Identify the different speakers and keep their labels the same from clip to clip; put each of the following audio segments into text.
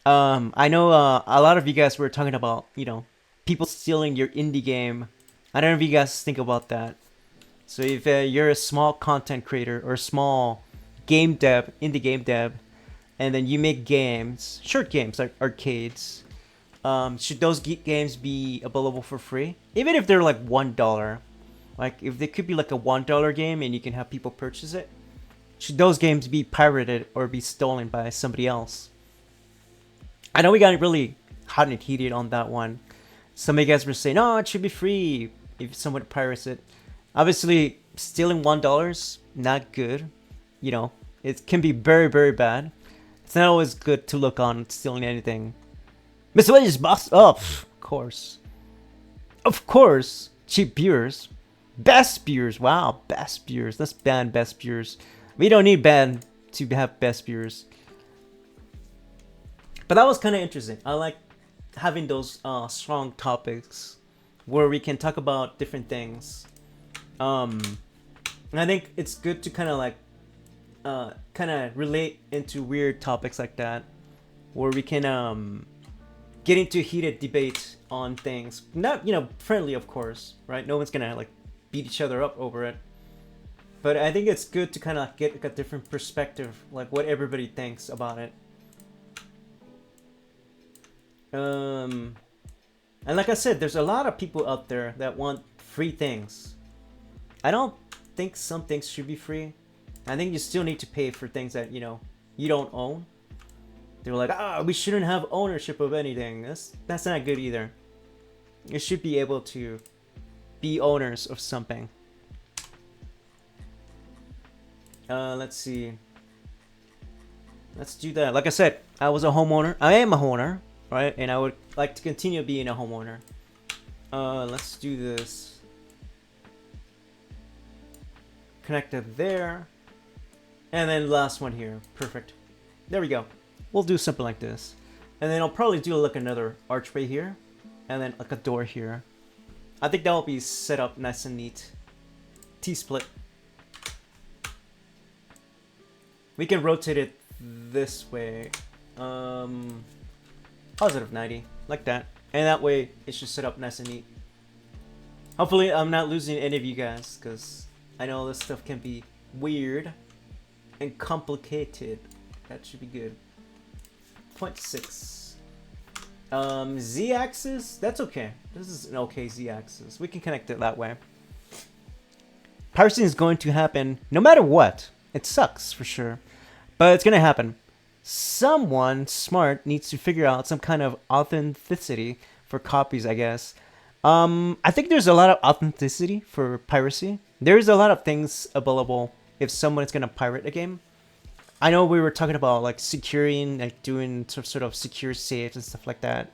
Speaker 1: I know a lot of you guys were talking about, people stealing your indie game. I don't know if you guys think about that. So if you're a small content creator or small game dev, indie game dev, and then you make games, short games like arcades, should those games be available for free? Even if they're like $1, like if they could be like a $1 game and you can have people purchase it, should those games be pirated or be stolen by somebody else? I know we got really hot and heated on that one. Some of you guys were saying, "Oh, it should be free if someone pirates it." Obviously, stealing $1 not good. It can be very very bad. It's not always good to look on stealing anything. Miscellaneous box up, of course. Cheap beers, best beers. Wow, best beers. Let's ban best beers. We don't need ban to have best beers. But that was kind of interesting. I like having those strong topics where we can talk about different things. And I think it's good to kind of like kind of relate into weird topics like that, where we can get into heated debate on things. Not friendly, of course, right? No one's gonna like beat each other up over it. But I think it's good to kind of get like a different perspective, like what everybody thinks about it. Um, and like I said, there's a lot of people out there that want free things. I don't think some things should be free. I think you still need to pay for things that you don't own. They're like, we shouldn't have ownership of anything. That's not good either. You should be able to be owners of something. Let's see. Let's do that. Like I said, I was a homeowner. I am a homeowner, right? And I would like to continue being a homeowner. Let's do this. Connect it there. And then last one here. Perfect. There we go. We'll do something like this. And then I'll probably do like another archway here. And then like a door here. I think that will be set up nice and neat. T-split. We can rotate it this way. Positive 90. Like that. And that way it should set up nice and neat. Hopefully I'm not losing any of you guys, because I know this stuff can be weird and complicated. That should be good. 0.6. Z-axis? That's okay. This is an okay Z-axis. We can connect it that way. Parsing is going to happen no matter what. It sucks for sure, but it's gonna happen. Someone smart needs to figure out some kind of authenticity for copies, I guess. I think there's a lot of authenticity for piracy. There's a lot of things available if someone's gonna pirate a game. I know we were talking about like securing, like doing sort of secure saves and stuff like that.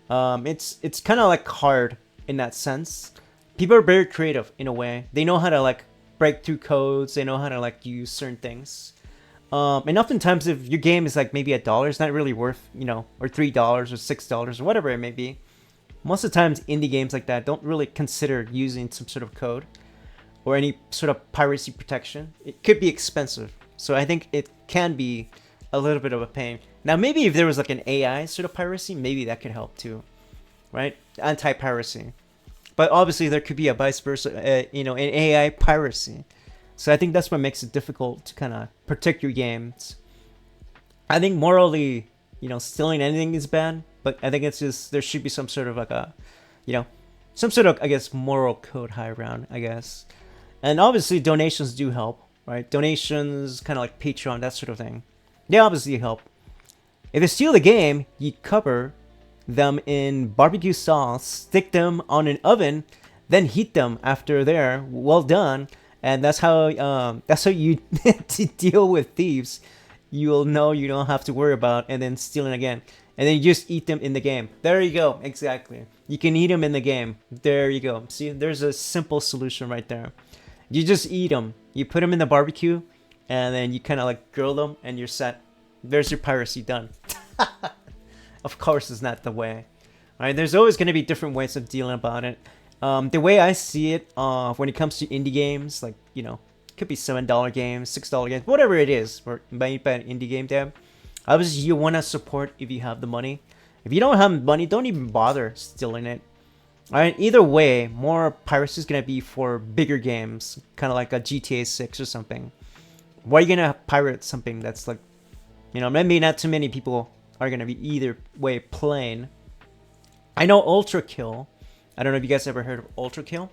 Speaker 1: It's kind of like hard in that sense. People are very creative in a way. They know how to like break through codes. They know how to like use certain things. And oftentimes, if your game is like maybe $1, it's not really worth, or $3 or $6 or whatever it may be. Most of the times, indie games like that don't really consider using some sort of code or any sort of piracy protection. It could be expensive, so I think it can be a little bit of a pain. Now, maybe if there was like an AI sort of piracy, maybe that could help too, right? Anti-piracy. But obviously, there could be a vice versa, an AI piracy. So I think that's what makes it difficult to kind of protect your games. I think morally, stealing anything is bad, but I think it's just there should be some sort of like a, some sort of, I guess, moral code high around, I guess. And obviously donations do help, right? Donations, kind of like Patreon, that sort of thing. They obviously help. If you steal the game, you cover them in barbecue sauce, stick them on an oven, then heat them after they're well done. And that's how you deal with thieves. You'll know you don't have to worry about and then stealing again. And then you just eat them in the game. There you go. Exactly. You can eat them in the game. There you go. See, there's a simple solution right there. You just eat them. You put them in the barbecue, and then you kind of like grill them, and you're set. There's your piracy done. Of course, it's not the way. All right. There's always going to be different ways of dealing about it. The way I see it, when it comes to indie games, like, it could be $7 games, $6 games, whatever it is, made by an indie game dev. Obviously, you want to support if you have the money. If you don't have money, don't even bother stealing it. Alright, either way, more piracy is gonna be for bigger games, kind of like a GTA 6 or something. Why are you gonna pirate something that's like, maybe not too many people are gonna be either way playing? I know Ultra Kill. I don't know if you guys ever heard of Ultra Kill.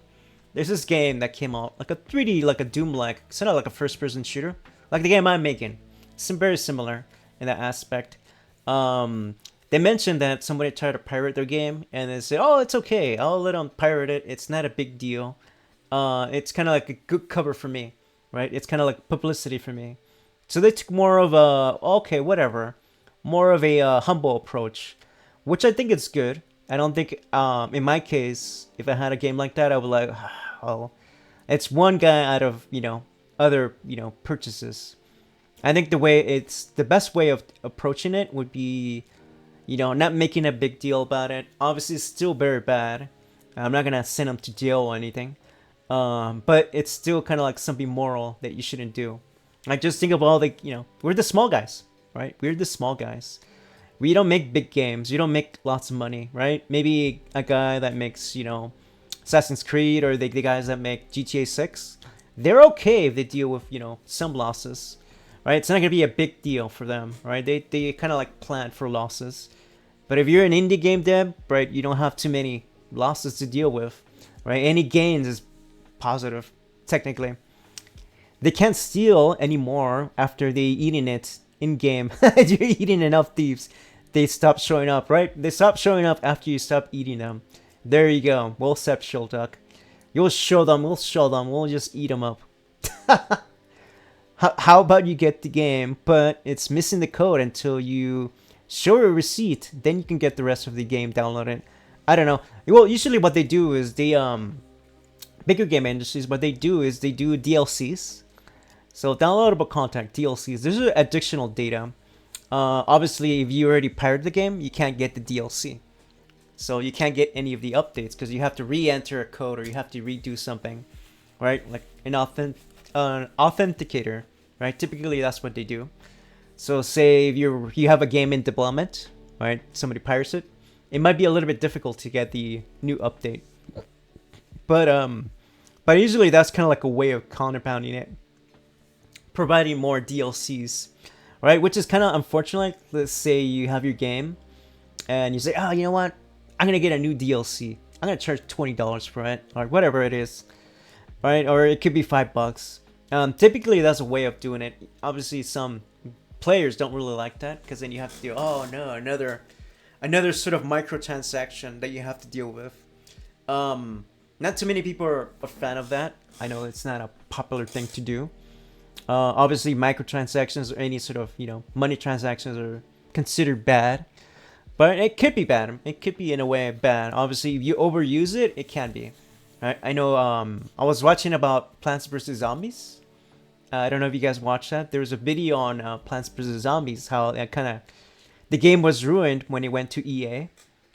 Speaker 1: There's this game that came out, like a 3D, like a Doom-like, sort of like a first-person shooter, like the game I'm making. Some very similar in that aspect. They mentioned that somebody tried to pirate their game, and they said, "Oh, it's okay. I'll let them pirate it. It's not a big deal. It's kind of like a good cover for me, right? It's kind of like publicity for me." So they took more of a okay, whatever, more of a humble approach, which I think is good. I don't think, in my case, if I had a game like that, I would like, oh, it's one guy out of other purchases. I think the best way of approaching it would be, not making a big deal about it. Obviously, it's still very bad. I'm not gonna send him to jail or anything, but it's still kind of like something moral that you shouldn't do. Like just think of all the, we're the small guys, right? We're the small guys. We don't make big games. We don't make lots of money, right? Maybe a guy that makes, Assassin's Creed or the guys that make GTA 6, they're okay if they deal with, some losses, right? It's not going to be a big deal for them, right? They kind of like plan for losses. But if you're an indie game dev, right, you don't have too many losses to deal with, right? Any gains is positive, technically. They can't steal anymore after they eating it in game. You're eating enough thieves. They stop showing up, right? They stop showing up after you stop eating them. There you go. Well said, Shieldduck. You'll show them. We'll show them. We'll just eat them up. How about you get the game, but it's missing the code until you show a receipt. Then you can get the rest of the game downloaded. I don't know. Well, usually what they do is bigger game industries, what they do is they do DLCs. So downloadable content, DLCs. There's additional data. Obviously, if you already pirated the game, you can't get the DLC. So you can't get any of the updates because you have to re-enter a code or you have to redo something, right? Like an authenticator, right? Typically, that's what they do. So say if you have a game in development, right? Somebody pirates it. It might be a little bit difficult to get the new update. But usually that's kind of like a way of counterpounding it, providing more DLCs, right? Which is kind of unfortunate. Let's say you have your game and you say, oh, you know what? I'm going to get a new DLC. I'm going to charge $20 for it or whatever it is, right? Or it could be $5. Typically, that's a way of doing it. Obviously, some players don't really like that because then you have to do, oh no, another sort of microtransaction that you have to deal with. Not too many people are a fan of that. I know it's not a popular thing to do. Obviously, microtransactions or any sort of money transactions are considered bad, but it could be bad. It could be in a way bad. Obviously, if you overuse it, it can be. Right? I know. I was watching about Plants vs Zombies. I don't know if you guys watched that. There was a video on Plants vs Zombies, how the game was ruined when it went to EA.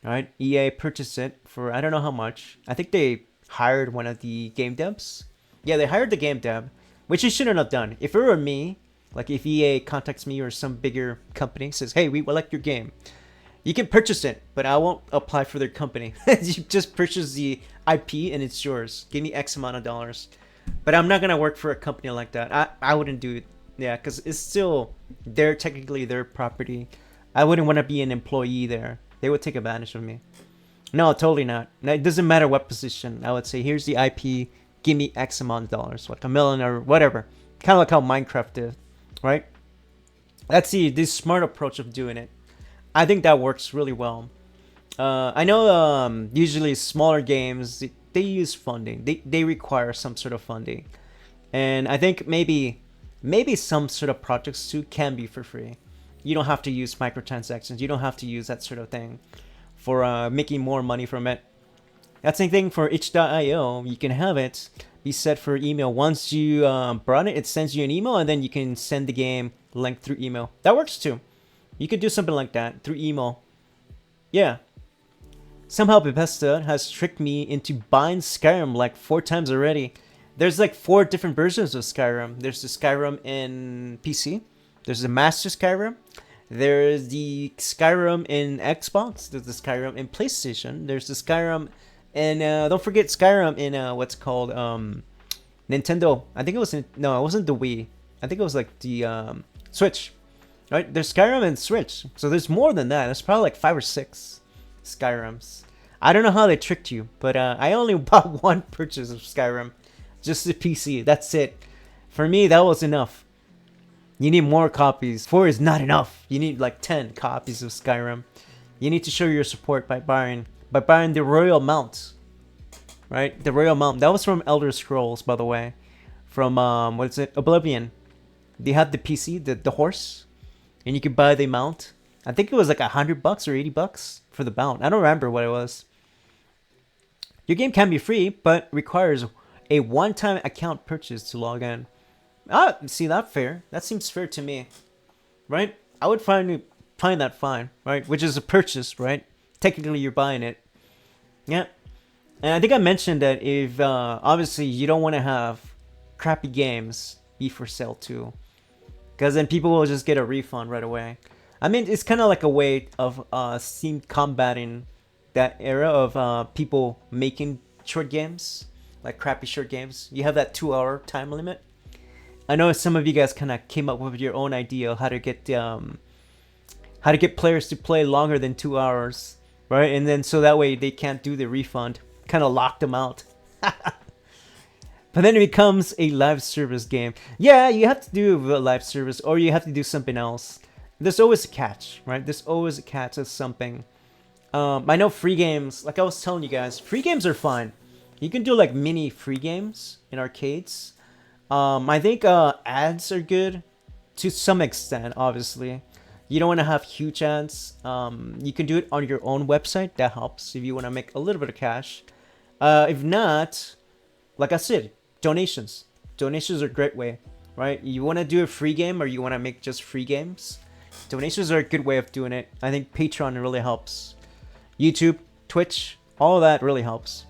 Speaker 1: Right? EA purchased it for I don't know how much. I think they hired one of the game devs. Yeah, they hired the game dev, which you shouldn't have done. If it were me, like if EA contacts me or some bigger company says, hey, we like your game, you can purchase it, but I won't apply for their company. You just purchase the IP and it's yours. Give me X amount of dollars. But I'm not going to work for a company like that. I wouldn't do it. Yeah, because it's still technically their property. I wouldn't want to be an employee there. They would take advantage of me. No, totally not. It doesn't matter what position. I would say, here's the IP. Give me X amount of dollars, like $1 million or whatever. Kind of like how Minecraft did, right? That's the smart approach of doing it. I think that works really well. I know usually smaller games, they use funding. They require some sort of funding. And I think maybe some sort of projects too can be for free. You don't have to use microtransactions. You don't have to use that sort of thing for making more money from it. That's the thing for itch.io. You can have it be set for email. Once you brought it, it sends you an email, and then you can send the game link through email. That works too. You could do something like that through email. Yeah. Somehow Bethesda has tricked me into buying Skyrim like 4 times already. There's like 4 different versions of Skyrim. There's the Skyrim in PC. There's the Master Skyrim. There's the Skyrim in Xbox. There's the Skyrim in PlayStation. There's the Skyrim, and don't forget Skyrim in what's called Nintendo. I think it was no, it wasn't the Wii. I think it was like the Switch. Right? There's Skyrim and Switch. So there's more than that. There's probably like 5 or 6 Skyrims. I don't know how they tricked you, but I only bought one purchase of Skyrim, just the PC. That's it. For me, that was enough. You need more copies. 4 is not enough. You need like 10 copies of Skyrim. You need to show your support by buying the Royal Mount. Right? The Royal Mount. That was from Elder Scrolls, by the way. From what is it? Oblivion. They had the PC, the horse, and you could buy the mount. I think it was like $100 or $80 for the mount. I don't remember what it was. Your game can be free, but requires a one-time account purchase to log in. Ah, see that fair? That seems fair to me, right? I would find that fine, right? Which is a purchase, right? Technically, you're buying it. Yeah, and I think I mentioned that if obviously you don't want to have crappy games be for sale too, because then people will just get a refund right away. I mean, it's kind of like a way of Steam combating that era of people making short games, like crappy short games. You have that 2-hour time limit. I know some of you guys kind of came up with your own idea of how to get players to play longer than 2 hours, right? And then so that way they can't do the refund. Kind of lock them out. But then it becomes a live service game. Yeah, you have to do a live service, or you have to do something else. There's always a catch, right? There's always a catch of something. I know free games, like I was telling you guys, free games are fine. You can do like mini free games in arcades. I think ads are good to some extent, obviously. You don't want to have huge ads. You can do it on your own website. That helps if you want to make a little bit of cash. If not, like I said, donations. Donations are a great way, right? You want to do a free game or you want to make just free games? Donations are a good way of doing it. I think Patreon really helps. YouTube, Twitch, all of that really helps.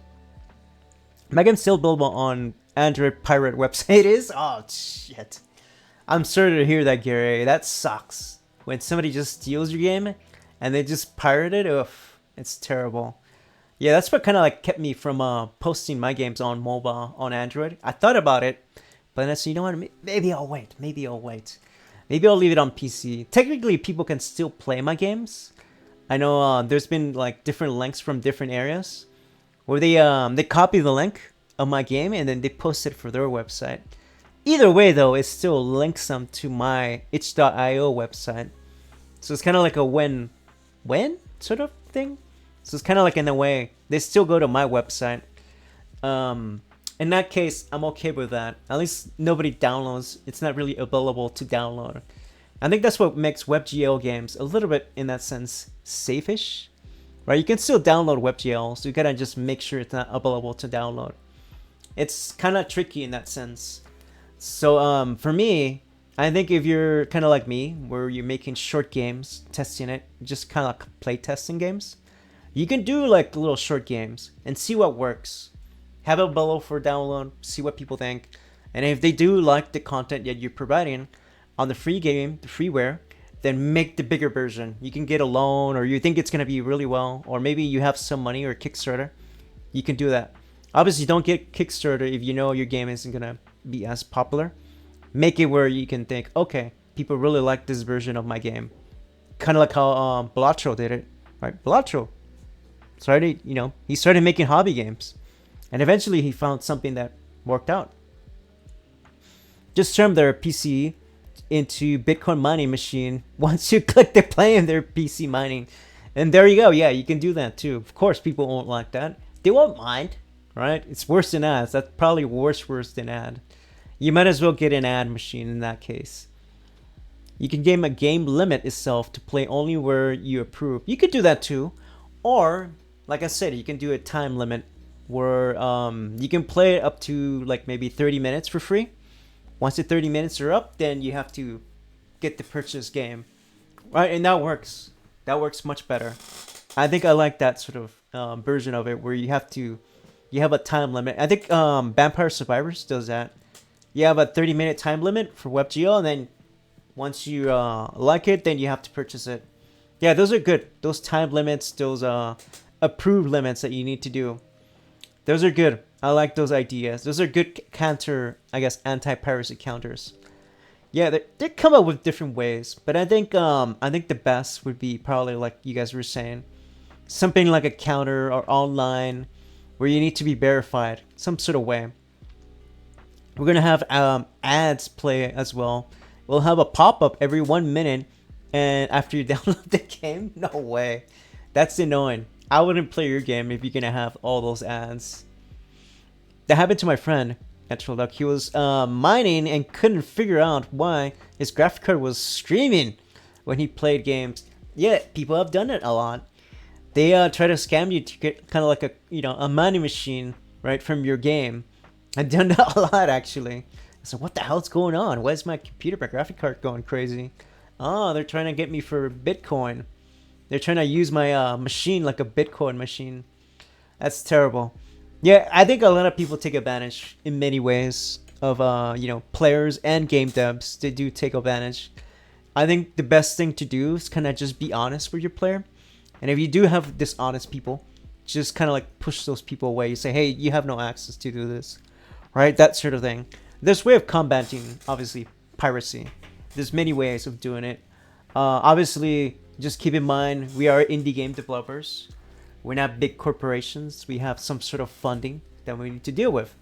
Speaker 1: My game's still buildable on Android pirate website. It is? Oh, shit. I'm sorry to hear that, Gary. That sucks. When somebody just steals your game and they just pirate it, oof, it's terrible. Yeah, that's what kind of like kept me from posting my games on mobile, on Android. I thought about it, but then I said, you know what, maybe I'll wait. Maybe I'll leave it on PC. Technically, people can still play my games. I know there's been like different links from different areas where they copy the link of my game and then they post it for their website. Either way, though, it still links them to my itch.io website. So it's kind of like a win-win sort of thing. So it's kind of like in a way, they still go to my website. In that case, I'm okay with that. At least nobody downloads. It's not really available to download. I think that's what makes WebGL games a little bit, in that sense, safe-ish. Right? You can still download WebGL, so you gotta just make sure it's not available to download. It's kind of tricky in that sense. So for me, I think if you're kind of like me, where you're making short games, testing it, just kind of like play testing games, you can do like little short games and see what works. Have it below for download, see what people think. And if they do like the content that you're providing on the free game, the freeware, then make the bigger version. You can get a loan, or you think it's going to be really well, or maybe you have some money or Kickstarter. You can do that. Obviously, don't get Kickstarter if you know your game isn't going to be as popular. Make it where you can think, okay, people really like this version of my game. Kind of like how Balatro did it, right? Balatro he started making hobby games, and eventually he found something that worked out. Just turn their PC into Bitcoin mining machine once you click the play in their PC mining, and there you go. Yeah, you can do that too. Of course, people won't like that. They won't mind, right? It's worse than ads. That's probably worse than ad. You might as well get an ad machine in that case. You can game a game limit itself to play only where you approve. You could do that too, or like I said, you can do a time limit where you can play it up to like maybe 30 minutes for free. Once the 30 minutes are up, then you have to get the purchase game, right? And that works. That works much better. I think I like that sort of version of it where you have a time limit. I think Vampire Survivors does that. You have a 30-minute time limit for WebGL, and then Once you like it, then you have to purchase it. Yeah, those are good. Those time limits, those approved limits that you need to do. Those are good. I like those ideas. Those are good counter, I guess, anti-piracy counters. Yeah, they come up with different ways, but I think the best would be probably like you guys were saying, something like a counter or online where you need to be verified some sort of way. We're gonna have ads play as well. We'll have a pop-up every 1 minute, and after you download the game, no way. That's annoying. I wouldn't play your game if you're gonna have all those ads. That happened to my friend at Trollduck. He was mining and couldn't figure out why his graphic card was screaming when he played games. Yeah, people have done it a lot. They try to scam you to get kind of like a money machine right from your game. I've done that a lot actually. So what the hell's going on? Why is my computer, my graphic card going crazy? Oh, they're trying to get me for Bitcoin. They're trying to use my machine like a Bitcoin machine. That's terrible. Yeah, I think a lot of people take advantage in many ways of players and game devs. They do take advantage. I think the best thing to do is kind of just be honest with your player. And if you do have dishonest people, just kind of like push those people away. You say, hey, you have no access to do this, right? That sort of thing. There's a way of combating, obviously, piracy. There's many ways of doing it. Obviously, just keep in mind, we are indie game developers. We're not big corporations. We have some sort of funding that we need to deal with,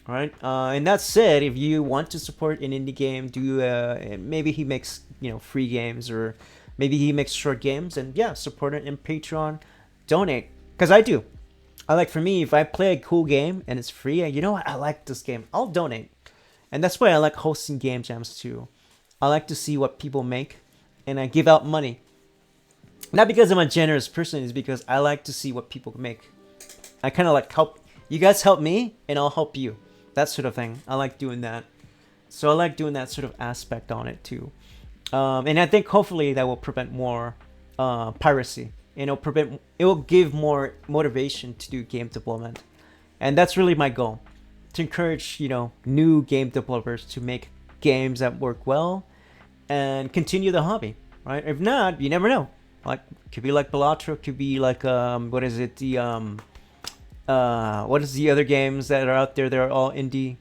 Speaker 1: right? And that said, if you want to support an indie game, maybe he makes free games, or maybe he makes short games, and yeah, support it in Patreon, donate, because I do. For me, if I play a cool game and it's free, and you know what, I like this game, I'll donate. And that's why I like hosting game jams too. I like to see what people make, and I give out money. Not because I'm a generous person, it's because I like to see what people make. I kind of like help. You guys help me, and I'll help you. That sort of thing. I like doing that. So I like doing that sort of aspect on it too. And I think hopefully that will prevent more piracy. It will give more motivation to do game development. And that's really my goal. To encourage, new game developers to make games that work well and continue the hobby, right? If not, you never know. Like, could be like Balatro, could be like what is it? What is the other games that are out there? They're all indie.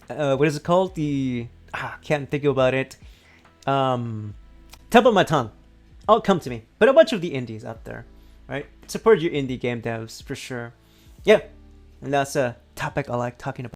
Speaker 1: What is it called? Can't think about it. Tip of my tongue. Oh, come to me. But a bunch of the indies out there, right? Support your indie game devs for sure. Yeah, and that's a topic I like talking about.